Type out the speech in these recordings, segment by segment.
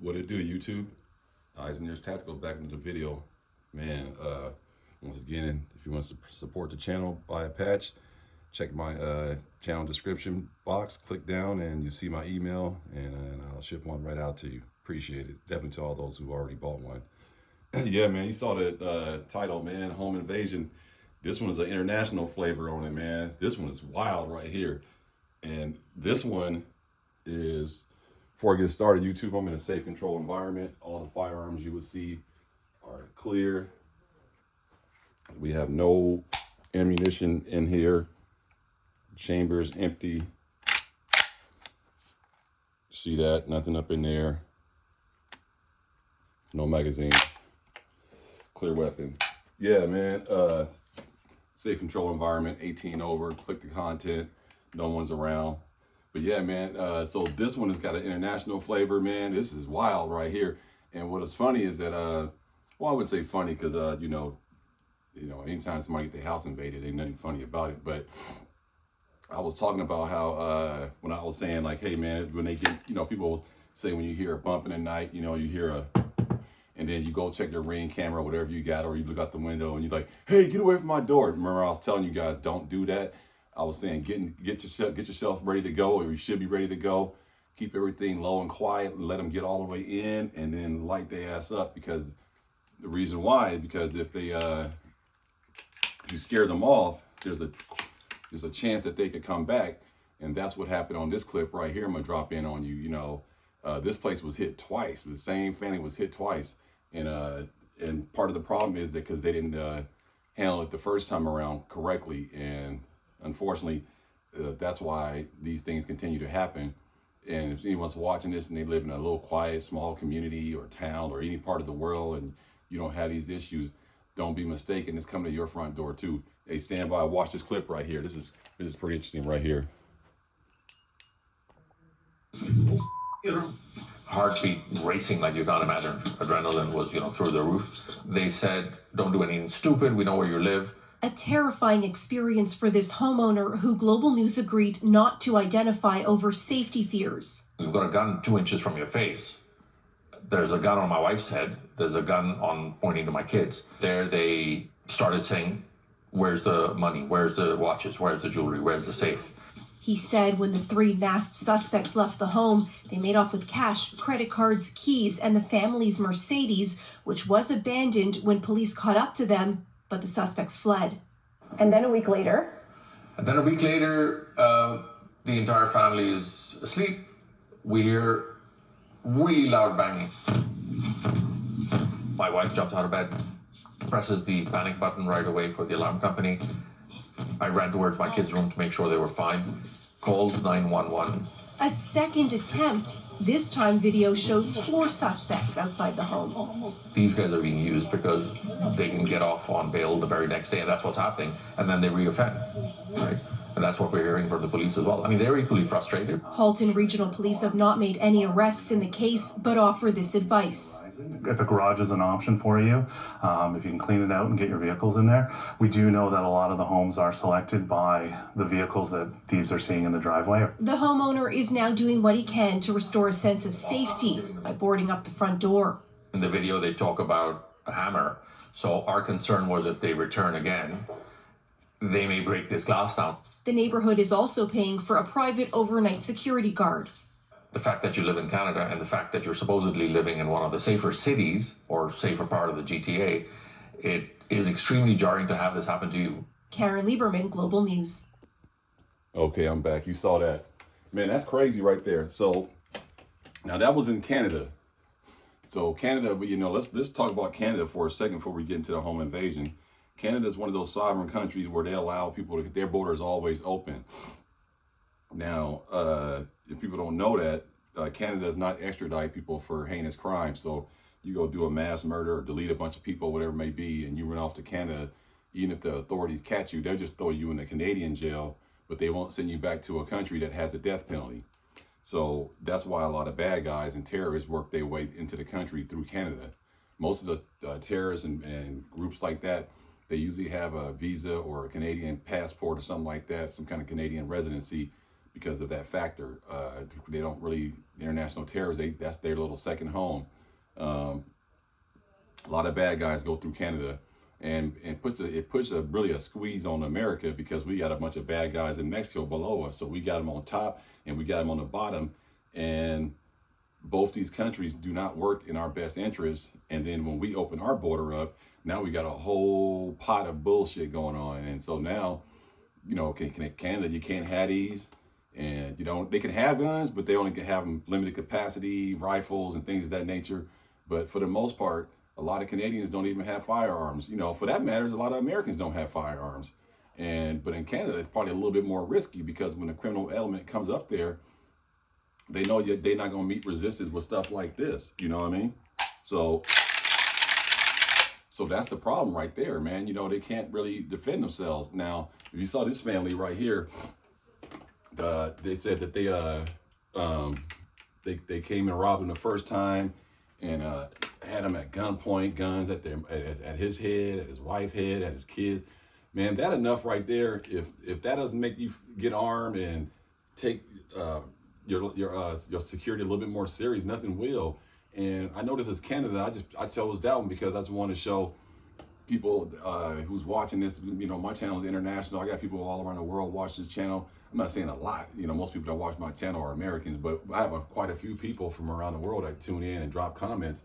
What it do, YouTube? Eisner's Tactical back into the video. Man, once again, if you want to support the channel, buy a patch, check my channel description box, click down and you see my email and I'll ship one right out to you. Appreciate it. Definitely to all those who already bought one. Yeah, man, you saw the title, man, Home Invasion. This one is an international flavor on it, man. This one is wild right here. And this one is, before I get started, YouTube, I'm in a safe control environment. All the firearms you would see are clear. We have no ammunition in here. Chamber is empty. See that? Nothing up in there. No magazine. Clear weapon. Yeah, man. Safe control environment, 18 over. Click the content. No one's around. But yeah, man, so this one has got an international flavor, man. This is wild right here. And what is funny is that, well, I would say funny because, you know, anytime somebody get their house invaded, ain't nothing funny about it. But I was talking about how, when I was saying like, hey, man, when they get, people say when you hear a bump in the night, you hear and then you go check your Ring camera, whatever you got, or you look out the window and you're like, hey, get away from my door. Remember I was telling you guys, don't do that. I was saying, get yourself ready to go, or you should be ready to go. Keep everything low and quiet and let them get all the way in and then light their ass up, because the reason why, because if they, if you scare them off, there's a chance that they could come back. And that's what happened on this clip right here. I'm gonna drop in on you. This place was hit twice. The same family was hit twice. And part of the problem is that because they didn't handle it the first time around correctly. And unfortunately, that's why these things continue to happen. And if anyone's watching this and they live in a little quiet, small community or town or any part of the world and you don't have these issues, don't be mistaken. It's coming to your front door too. Hey, stand by, watch this clip right here. This is pretty interesting right here. Heartbeat racing like you can't imagine. Adrenaline was, through the roof. They said, don't do anything stupid. We know where you live. A terrifying experience for this homeowner who Global News agreed not to identify over safety fears. You've got a gun 2 inches from your face. There's a gun on my wife's head. There's a gun pointing to my kids. There they started saying, where's the money? Where's the watches? Where's the jewelry? Where's the safe? He said when the three masked suspects left the home, they made off with cash, credit cards, keys, and the family's Mercedes, which was abandoned when police caught up to them, but the suspects fled. And then a week later, the entire family is asleep. We hear really loud banging. My wife jumps out of bed, presses the panic button right away for the alarm company. I ran towards my kids' room to make sure they were fine. Called 911. A second attempt. This time video shows 4 suspects outside the home. These guys are being used because they can get off on bail the very next day, and that's what's happening. And then they reoffend, right? And that's what we're hearing from the police as well. I mean, they're equally frustrated. Halton Regional Police have not made any arrests in the case, but offer this advice. If a garage is an option for you, if you can clean it out and get your vehicles in there. We do know that a lot of the homes are selected by the vehicles that thieves are seeing in the driveway. The homeowner is now doing what he can to restore a sense of safety by boarding up the front door. In the video, they talk about a hammer. So our concern was if they return again, they may break this glass down. The neighborhood is also paying for a private overnight security guard. The fact that you live in Canada and the fact that you're supposedly living in one of the safer cities or safer part of the GTA, it is extremely jarring to have this happen to you. Karen Lieberman, Global News. Okay, I'm back. You saw that. Man, that's crazy right there. So now that was in Canada. So Canada, but let's talk about Canada for a second before we get into the home invasion. Canada is one of those sovereign countries where they allow people to, their border is always open. Now, if people don't know that, Canada does not extradite people for heinous crimes. So you go do a mass murder or delete a bunch of people, whatever it may be, and you run off to Canada, even if the authorities catch you, they'll just throw you in a Canadian jail, but they won't send you back to a country that has a death penalty. So that's why a lot of bad guys and terrorists work their way into the country through Canada. Most of the terrorists and groups like that, they usually have a visa or a Canadian passport or something like that, some kind of Canadian residency, because of that factor. They don't really, international terrorists, that's their little second home. A lot of bad guys go through Canada, and it puts really a squeeze on America, because we got a bunch of bad guys in Mexico below us. So we got them on top and we got them on the bottom, and both these countries do not work in our best interest. And then when we open our border up, now we got a whole pot of bullshit going on. And so now, Canada, you can't have these, and they can have guns, but they only can have them limited capacity, rifles and things of that nature. But for the most part, a lot of Canadians don't even have firearms. For that matter, a lot of Americans don't have firearms. But in Canada, it's probably a little bit more risky, because when a criminal element comes up there, they know they're not going to meet resistance with stuff like this. You know what I mean? So that's the problem right there, man. They can't really defend themselves. Now, if you saw this family right here, they said that they came and robbed him the first time, and had him at gunpoint, guns at his head, at his wife's head, at his kids. Man, that enough right there. If that doesn't make you get armed and take your security a little bit more serious, nothing will. And I know this is Canada. I chose that one because I just want to show people who's watching this. My channel is international. I got people all around the world watch this channel. I'm not saying a lot. Most people that watch my channel are Americans, but I have quite a few people from around the world that tune in and drop comments.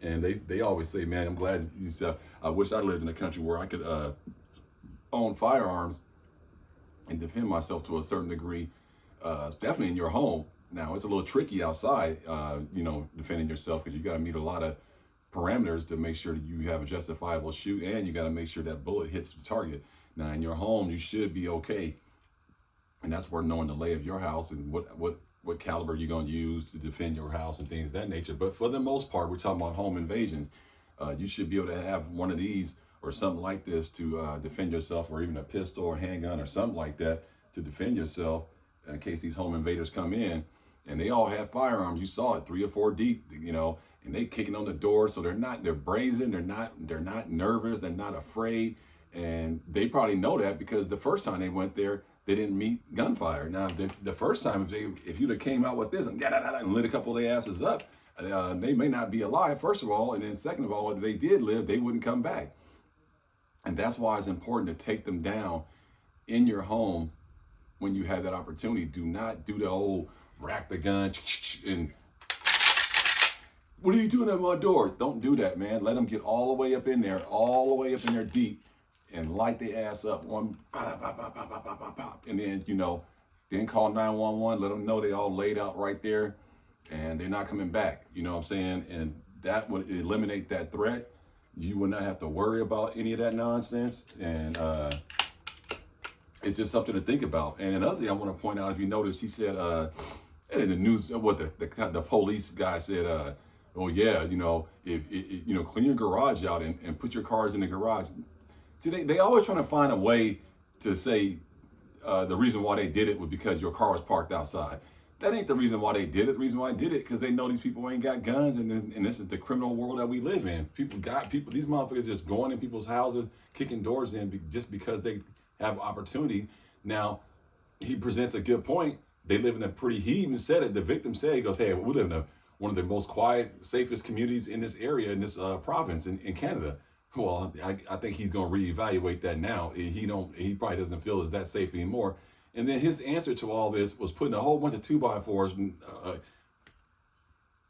And they always say, man, I'm glad you said, I wish I lived in a country where I could own firearms and defend myself to a certain degree. Definitely in your home. Now, it's a little tricky outside, defending yourself, because you got to meet a lot of parameters to make sure that you have a justifiable shoot, and you got to make sure that bullet hits the target. Now, in your home, you should be okay. And that's where knowing the lay of your house and what caliber you're going to use to defend your house and things of that nature. But for the most part, we're talking about home invasions. You should be able to have one of these or something like this to defend yourself, or even a pistol or handgun or something like that to defend yourself in case these home invaders come in. And they all have firearms. You saw it, 3 or 4 deep, and they kicking on the door. So they're brazen. They're not nervous. They're not afraid. And they probably know that, because the first time they went there, they didn't meet gunfire. Now, the first time, if you'd have came out with this and lit a couple of their asses up, they may not be alive, first of all. And then second of all, if they did live, they wouldn't come back. And that's why it's important to take them down in your home when you have that opportunity. Do not do the old rack the gun and what are you doing at my door? Don't do that, man. Let them get all the way up in there, deep, and light their ass up. One pop, pop, pop, pop, pop, pop, pop. And then, then call 911, let them know they all laid out right there and they're not coming back. You know what I'm saying? And that would eliminate that threat. You would not have to worry about any of that nonsense. And it's just something to think about. And another thing I want to point out, if you notice, he said, in the news, the police guy said, oh yeah, if clean your garage out and put your cars in the garage. See, they always trying to find a way to say the reason why they did it was because your car was parked outside. That ain't the reason why they did it. The reason why they did it because they know these people ain't got guns, and this is the criminal world that we live in. These motherfuckers just going in people's houses, kicking doors in just because they have opportunity. Now, he presents a good point. They live in he even said it, the victim said, he goes, hey, we live in one of the most quiet, safest communities in this area, in this province in Canada. Well, I think he's going to reevaluate that now. He probably doesn't feel it's that safe anymore. And then his answer to all this was putting a whole bunch of 2x4s.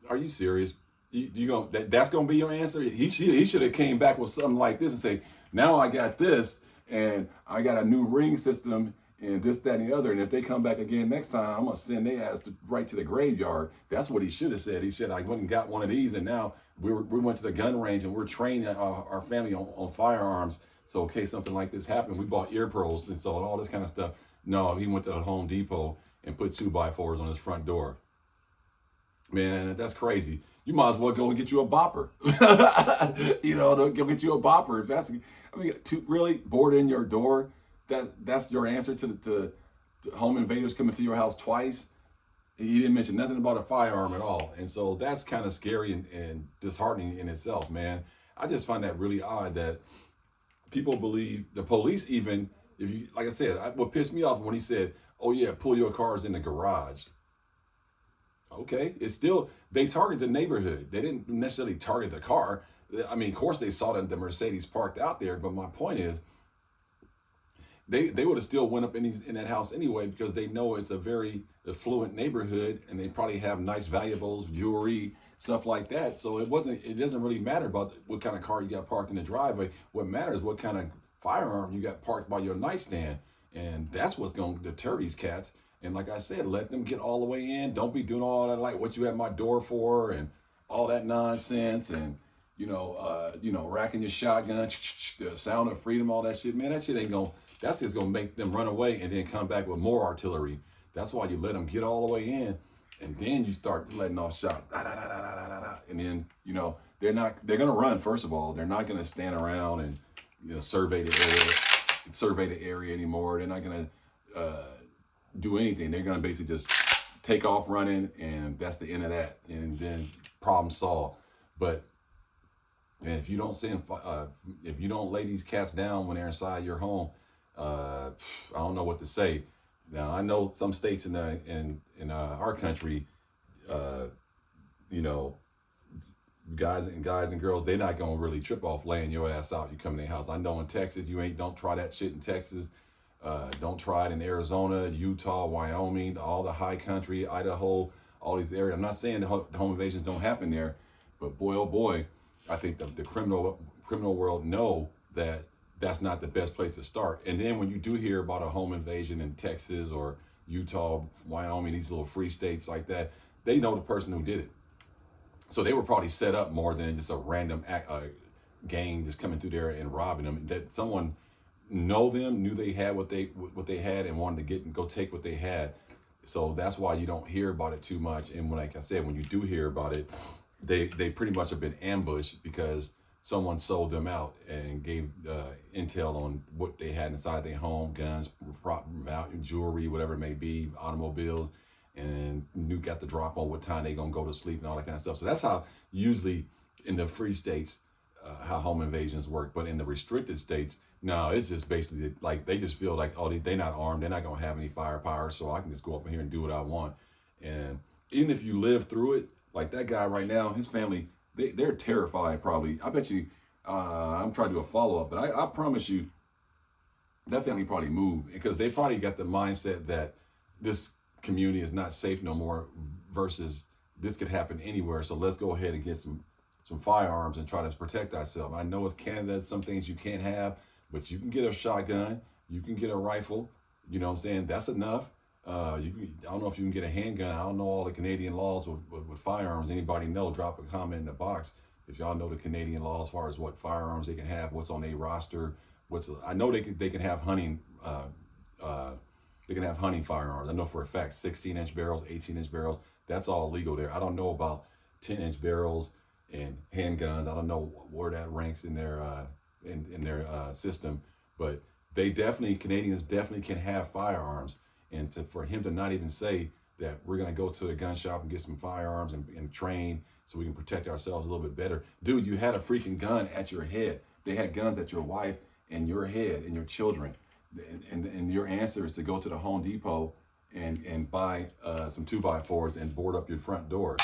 Are you serious? That's going to be your answer? He should have came back with something like this and say, now I got this, and I got a new ring system, and this, that, and the other. And if they come back again next time, I'm going to send their ass right to the graveyard. That's what he should have said. He said, I went and got one of these, and now we went to the gun range, and we're training our family on firearms. So in case something like this happened, we bought ear pros and so all this kind of stuff. No, he went to the Home Depot and put 2x4s on his front door. Man, that's crazy. You might as well go and get you a bopper. Go get you a bopper. If that's, really board in your door. That's your answer to home invaders coming to your house twice. He didn't mention nothing about a firearm at all. And so that's kind of scary and disheartening in itself, man. I just find that really odd that people believe the police even, like I said, what pissed me off when he said, oh yeah, pull your cars in the garage. Okay, it's still, they target the neighborhood. They didn't necessarily target the car. I mean, of course they saw the Mercedes parked out there, but my point is, they would have still went up in that house anyway, because they know it's a very affluent neighborhood, and they probably have nice valuables, jewelry, stuff like that. So it doesn't really matter about what kind of car you got parked in the driveway. What matters is what kind of firearm you got parked by your nightstand, and that's what's going to deter these cats. And like I said, let them get all the way in. Don't be doing all that, like what you at my door for, and all that nonsense, and racking your shotgun, the sound of freedom, all that shit. Man, that shit ain't gonna. That's just gonna make them run away and then come back with more artillery. That's why you let them get all the way in, and then you start letting off shots. And then they're gonna run. First of all, they're not gonna stand around and survey the area anymore. They're not gonna do anything. They're gonna basically just take off running, and that's the end of that. And then problem solved. But man, if you don't lay these cats down when they're inside your home, I don't know what to say. Now I know some states in our country, guys and girls, they're not gonna really trip off laying your ass out. You come in their house. I know in Texas, don't try that shit in Texas. Don't try it in Arizona, Utah, Wyoming, all the high country, Idaho, all these areas. I'm not saying the home invasions don't happen there, but boy, oh boy, I think the criminal world know that that's not the best place to start. And then when you do hear about a home invasion in Texas or Utah, Wyoming, these little free states like that, they know the person who did it. So they were probably set up more than just a random gang just coming through there and robbing them. That someone knew they had what they had and wanted to go take what they had. So that's why you don't hear about it too much. And like I said, when you do hear about it, they pretty much have been ambushed because someone sold them out and gave intel on what they had inside their home, guns, jewelry, whatever it may be, automobiles, and got the drop on what time they gonna go to sleep and all that kind of stuff. So that's how usually in the free states, how home invasions work. But in the restricted states, no, it's just basically like they just feel like, oh, they're not armed, they're not gonna have any firepower, so I can just go up in here and do what I want. And even if you live through it, like that guy right now, his family, they're terrified probably. I bet you, I'm trying to do a follow-up, but I promise you that family probably moved because they probably got the mindset that this community is not safe no more versus this could happen anywhere. So let's go ahead and get some firearms and try to protect ourselves. I know it's Canada, some things you can't have, but you can get a shotgun, you can get a rifle, you know what I'm saying? That's enough. I don't know if you can get a handgun. I don't know all the Canadian laws with firearms. Anybody know? Drop a comment in the box if y'all know the Canadian law as far as what firearms they can have, what's on their roster. I know they can have hunting. They can have hunting firearms. I know for a fact 16-inch barrels, 18-inch barrels. That's all legal there. I don't know about 10-inch barrels and handguns. I don't know where that ranks in their system, but Canadians definitely can have firearms. And for him to not even say that we're going to go to the gun shop and get some firearms and train so we can protect ourselves a little bit better. Dude, you had a freaking gun at your head. They had guns at your wife and your head and your children. And your answer is to go to the Home Depot and buy some 2x4s and board up your front doors.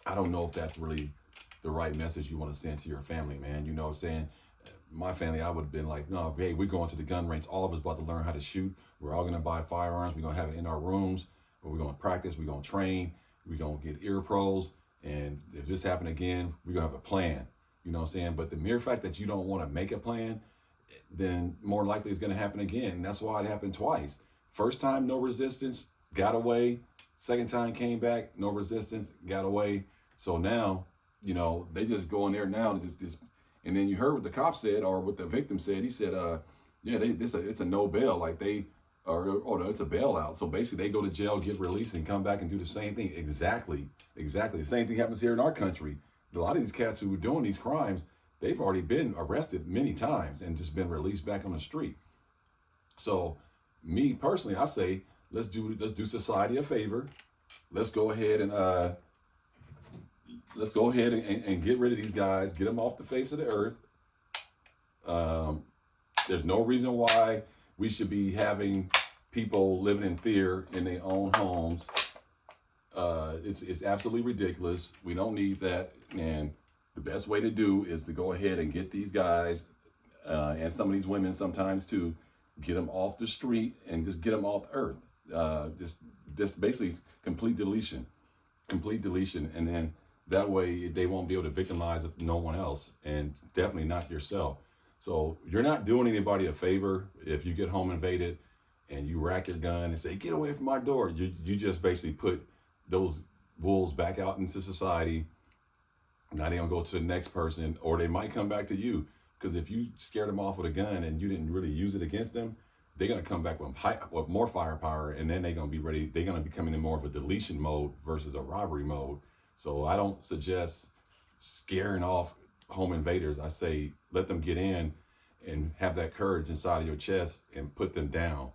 I don't know if that's really the right message you want to send to your family, man. You know what I'm saying? My family, I would have been like, no, hey, we're going to the gun range. All of us about to learn how to shoot. We're all going to buy firearms. We're going to have it in our rooms. We're going to practice. We're going to train. We're going to get ear pros. And if this happened again, we're going to have a plan. You know what I'm saying? But the mere fact that you don't want to make a plan, then more likely it's going to happen again. And that's why it happened twice. First time, no resistance, got away. Second time came back, no resistance, got away. So now, they just go in there now and just. And then you heard what the cop said, or what the victim said. He said, it's a no bail. Like no, it's a bailout. So basically they go to jail, get released, and come back and do the same thing. Exactly. The same thing happens here in our country. A lot of these cats who are doing these crimes, they've already been arrested many times and just been released back on the street. So me personally, I say, let's do society a favor. Let's go ahead and get rid of these guys, get them off the face of the earth. There's no reason why we should be having people living in fear in their own homes. It's absolutely ridiculous. We don't need that. And the best way to do is to go ahead and get these guys and some of these women sometimes too, get them off the street and just get them off earth. Just basically complete deletion. And then that way they won't be able to victimize no one else, and definitely not yourself. So you're not doing anybody a favor if you get home invaded and you rack your gun and say, get away from my door. You just basically put those wolves back out into society. Now they don't go to the next person, or they might come back to you. Because if you scared them off with a gun and you didn't really use it against them, they're going to come back with more firepower, and then they're going to be ready. They're going to be coming in more of a deletion mode versus a robbery mode. So I don't suggest scaring off home invaders. I say let them get in and have that courage inside of your chest and put them down.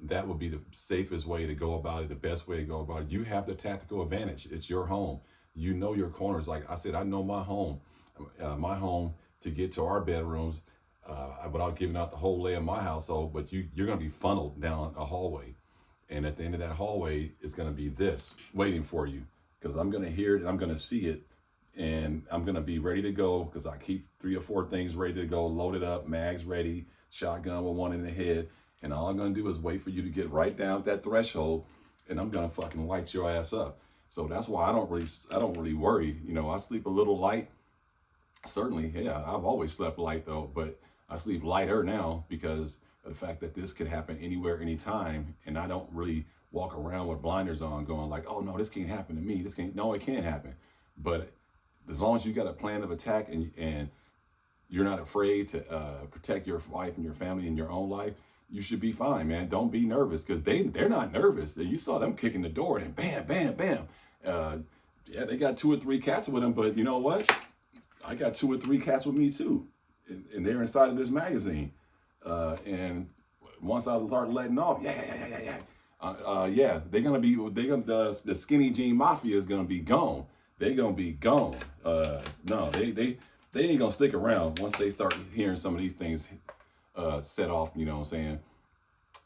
That would be the safest way to go about it, the best way to go about it. You have the tactical advantage. It's your home. You know your corners. Like I said, I know my home to get to our bedrooms without giving out the whole lay of my household, but you're going to be funneled down a hallway. And at the end of that hallway is going to be this waiting for you, because I'm going to hear it and I'm going to see it, and I'm going to be ready to go because I keep 3 or 4 things ready to go, loaded up, mags ready, shotgun with one in the head. And all I'm going to do is wait for you to get right down that threshold, and I'm going to fucking light your ass up. So that's why I don't really worry. You know, I sleep a little light. Certainly, yeah, I've always slept light though, but I sleep lighter now because of the fact that this could happen anywhere, anytime. And I don't really walk around with blinders on going like, oh no, this can't happen to me. No, it can't happen. But as long as you got a plan of attack and you're not afraid to protect your life and your family and your own life, you should be fine, man. Don't be nervous, because they're not nervous. You saw them kicking the door and bam, bam, bam. Yeah, they got 2 or 3 cats with them, but you know what? I got 2 or 3 cats with me too, and they're inside of this magazine. And once I start letting off, the skinny jean mafia is gonna be gone. They're gonna be gone. No, they ain't gonna stick around once they start hearing some of these things set off. You know what I'm saying?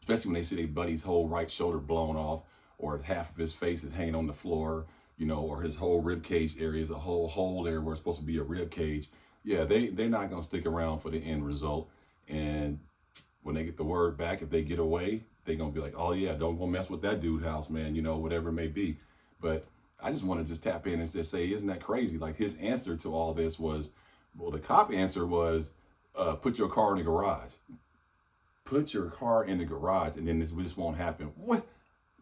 Especially when they see their buddy's whole right shoulder blown off, or half of his face is hanging on the floor. You know, or his whole rib cage area is a whole hole there where it's supposed to be a rib cage. Yeah, they're not gonna stick around for the end result. And when they get the word back, if they get away, they're gonna be like, oh yeah, don't go mess with that dude's house, man, you know, whatever it may be. But I just want to just tap in and just say, isn't that crazy? Like, his answer to all this was, well, the cop answer was, put your car in the garage. Put your car in the garage, and then this won't happen. What?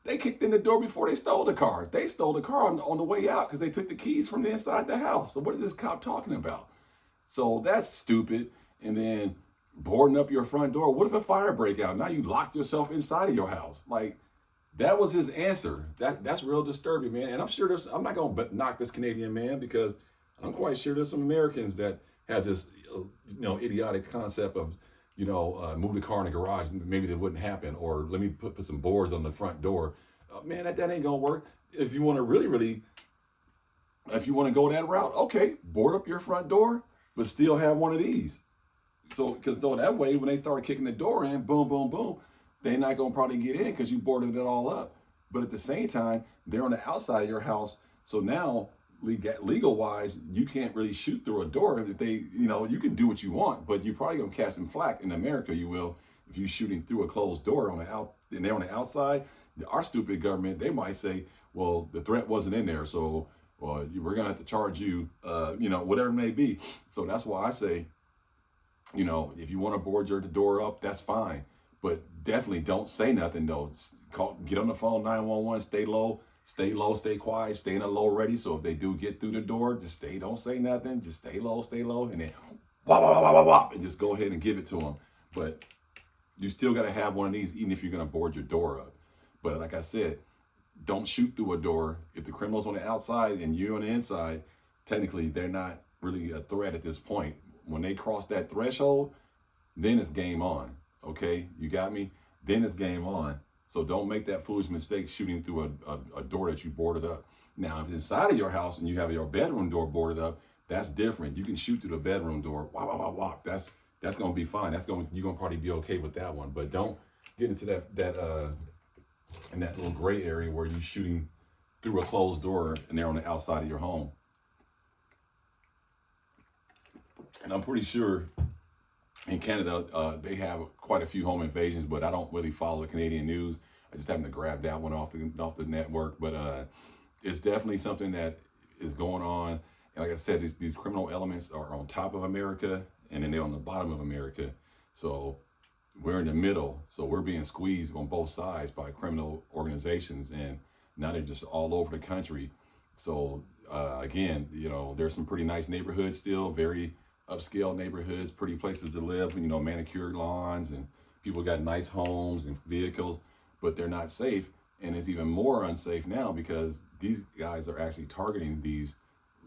They kicked in the door before they stole the car. They stole the car on the way out because they took the keys from the inside the house. So what is this cop talking about? So that's stupid. And then boarding up your front door. What if a fire break out? Now you locked yourself inside of your house. Like, that was his answer. That's real disturbing, man. And I'm sure I'm not going to knock this Canadian man, because I'm quite sure there's some Americans that have this, idiotic concept of, move the car in the garage, maybe that wouldn't happen, or let me put some boards on the front door. Man, that ain't gonna work. If you want to if you want to go that route, okay, board up your front door, but still have one of these. So that way, when they start kicking the door in, boom, boom, boom, they're not gonna probably get in because you boarded it all up. But at the same time, they're on the outside of your house. So now, legal wise, you can't really shoot through a door. If they, you can do what you want, but you're probably gonna catch some flack in America. You will, if you're shooting through a closed door and they're on the outside. Our stupid government, they might say, well, the threat wasn't in there, so we're gonna have to charge you, whatever it may be. So that's why I say, if you want to board the door up, that's fine, but definitely don't say nothing though. Get on the phone, 911, stay low, stay quiet, stay in a low ready. So if they do get through the door, just don't say nothing, just stay low, and then wop, wop, wop, wop, wop, and just go ahead and give it to them. But you still got to have one of these, even if you're going to board your door up. But like I said, don't shoot through a door. If the criminal's on the outside and you're on the inside, technically they're not really a threat at this point. When they cross that threshold, then it's game on. Okay, you got me? Then it's game on. So don't make that foolish mistake shooting through a door that you boarded up. Now, if it's inside of your house and you have your bedroom door boarded up, that's different. You can shoot through the bedroom door. Wop, wop, wop, wop. That's gonna be fine. You're gonna probably be okay with that one. But don't get into that in that little gray area where you're shooting through a closed door and they're on the outside of your home. And I'm pretty sure in Canada, they have quite a few home invasions, but I don't really follow the Canadian news. I just happen to grab that one off the network. But it's definitely something that is going on. And like I said, these criminal elements are on top of America, and then they're on the bottom of America. So we're in the middle. So we're being squeezed on both sides by criminal organizations, and now they're just all over the country. So again, you know, there's some pretty nice neighborhoods still, very upscale neighborhoods, pretty places to live, you know, manicured lawns, and people got nice homes and vehicles, but they're not safe. And it's even more unsafe now because these guys are actually targeting these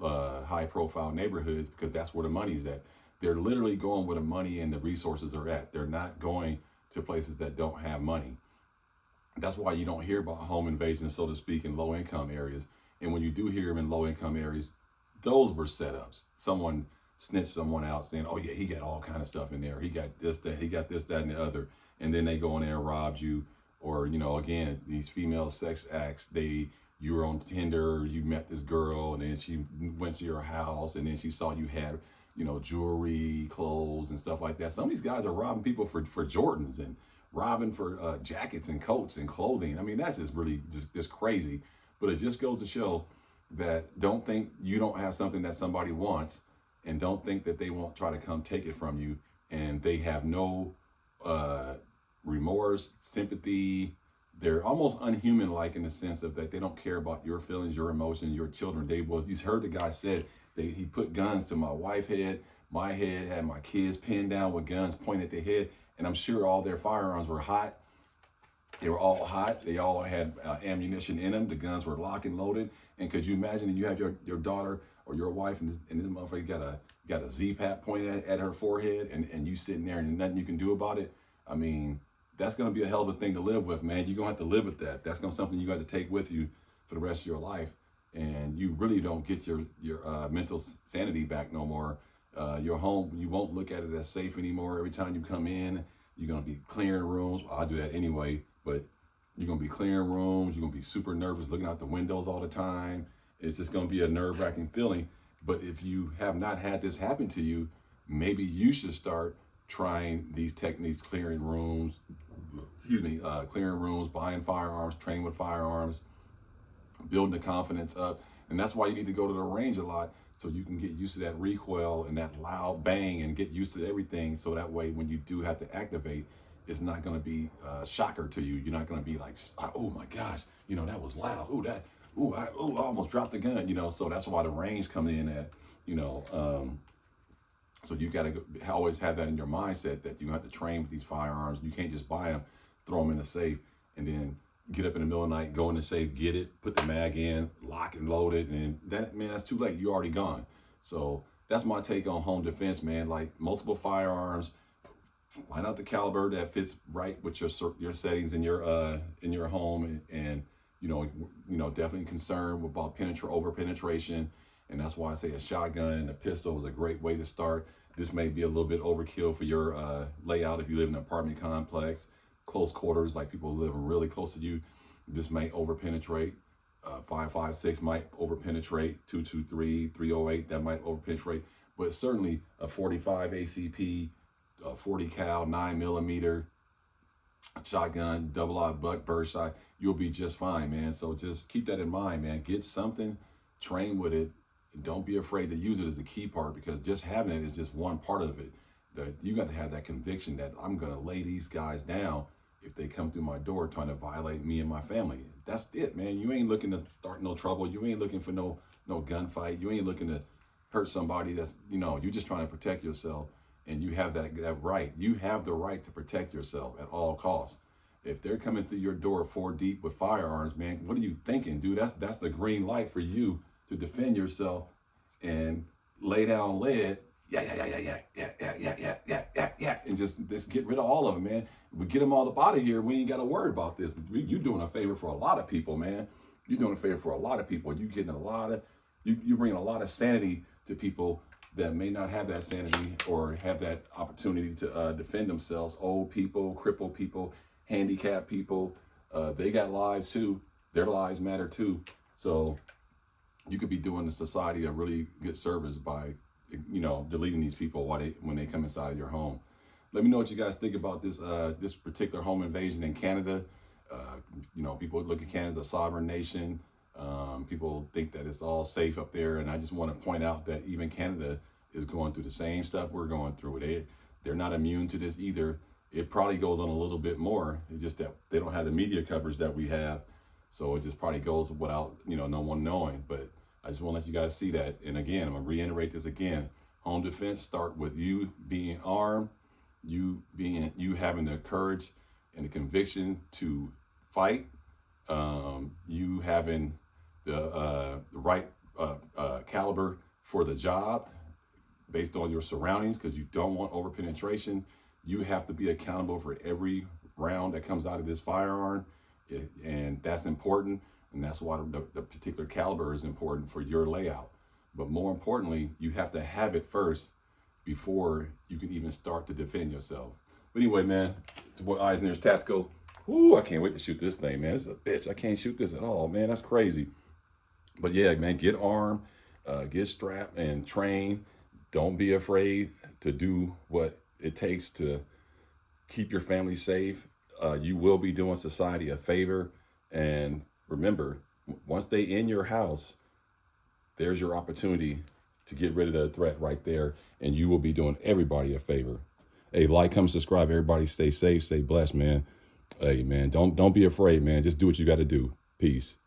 high profile neighborhoods because that's where the money's at. They're literally going where the money and the resources are at. They're not going to places that don't have money. That's why you don't hear about home invasions, so to speak, in low income areas. And when you do hear them in low income areas, those were setups. Someone snitch someone out saying, oh yeah, he got all kind of stuff in there. He got this, that, he got this, that, and the other. And then they go in there and robbed you. Or, you know, again, these female sex acts, you were on Tinder, you met this girl, and then she went to your house, and then she saw you had, you know, jewelry, clothes, and stuff like that. Some of these guys are robbing people for Jordans and robbing for jackets and coats and clothing. I mean, that's just really just crazy. But it just goes to show that don't think you don't have something that somebody wants, and don't think that they won't try to come take it from you. And they have no remorse, sympathy. They're almost unhuman-like in the sense of that they don't care about your feelings, your emotions, your children. You heard the guy said he put guns to my wife's head. My head had my kids pinned down with guns pointed at their head. And I'm sure all their firearms were hot. They were all hot. They all had ammunition in them. The guns were locked and loaded. And could you imagine you have your daughter or your wife and this motherfucker got a Z-Pat pointed at her forehead and you sitting there and nothing you can do about it? I mean, that's going to be a hell of a thing to live with, man. You're going to have to live with that. That's going to be something you got to take with you for the rest of your life. And you really don't get your mental sanity back no more. Your home, you won't look at it as safe anymore. Every time you come in, you're going to be clearing rooms. Well, I do that anyway, but you're going to be clearing rooms. You're going to be super nervous looking out the windows all the time. It's just going to be a nerve-wracking feeling. But if you have not had this happen to you, maybe you should start trying these techniques, clearing rooms, buying firearms, training with firearms, building the confidence up. And that's why you need to go to the range a lot, so you can get used to that recoil and that loud bang and get used to everything. So that way, when you do have to activate, it's not going to be a shocker to you. You're not going to be like, oh my gosh, you know, that was loud. I almost dropped the gun, you know. So that's why the range coming in at, you know, so you got to always have that in your mindset that you have to train with these firearms. You can't just buy them, throw them in the safe, and then get up in the middle of the night, go in the safe, get it, put the mag in, lock and load it, and that's too late. You're already gone. So that's my take on home defense, man. Like multiple firearms, find out the caliber that fits right with your settings in your home, and you know definitely concerned about over penetration. And that's why I say a shotgun and a pistol is a great way to start. This may be a little bit overkill for your layout if you live in an apartment complex, close quarters, like people living really close to you. This may over-penetrate. 5.56 might over-penetrate. 223, 308, that might over-penetrate. But certainly a 45 ACP, 40 cal, 9mm shotgun, double-aught buck birdshot, you'll be just fine, man. So just keep that in mind, man. Get something, train with it. Don't be afraid to use it as a key part, because just having it is just one part of it. You got to have that conviction that I'm going to lay these guys down if they come through my door trying to violate me and my family. That's it, man. You ain't looking to start no trouble. You ain't looking for no gunfight. You ain't looking to hurt somebody. You're just trying to protect yourself, and you have that right. You have the right to protect yourself at all costs. If they're coming through your door 4 deep with firearms, man, what are you thinking, dude? That's the green light for you to defend yourself and lay down lead. Yeah, and just get rid of all of them, man. We get them all up out of here. We ain't got to worry about this. You're doing a favor for a lot of people, man. You're doing a favor for a lot of people. You're getting you bringing a lot of sanity to people that may not have that sanity or have that opportunity to defend themselves. Old people, crippled people, handicapped people. They got lives too. Their lives matter too. So you could be doing the society a really good service by, deleting these people when they come inside of your home. Let me know what you guys think about this particular home invasion in Canada. People look at Canada as a sovereign nation. People think that it's all safe up there, and I just want to point out that even Canada is going through the same stuff we're going through. They're not immune to this either. It probably goes on a little bit more. It's just that they don't have the media coverage that we have, so it just probably goes without no one knowing. But I just want to let you guys see that. And again, I'm gonna reiterate this again. Home defense start with you being armed, you having the courage and the conviction to fight, you having the right caliber for the job based on your surroundings, because you don't want overpenetration. You have to be accountable for every round that comes out of this firearm, and that's important, and that's why the particular caliber is important for your layout. But more importantly, you have to have it first before you can even start to defend yourself. But anyway, man, it's boy Eisner's Tactical. Ooh, I can't wait to shoot this thing, man. This is a bitch. I can't shoot this at all, man. That's crazy. But yeah, man, get armed, get strapped and train. Don't be afraid to do what it takes to keep your family safe. You will be doing society a favor. And remember, once they in your house, there's your opportunity to get rid of the threat right there. And you will be doing everybody a favor. Hey, like, comment, subscribe. Everybody stay safe, stay blessed, man. Hey, man, don't be afraid, man. Just do what you got to do. Peace.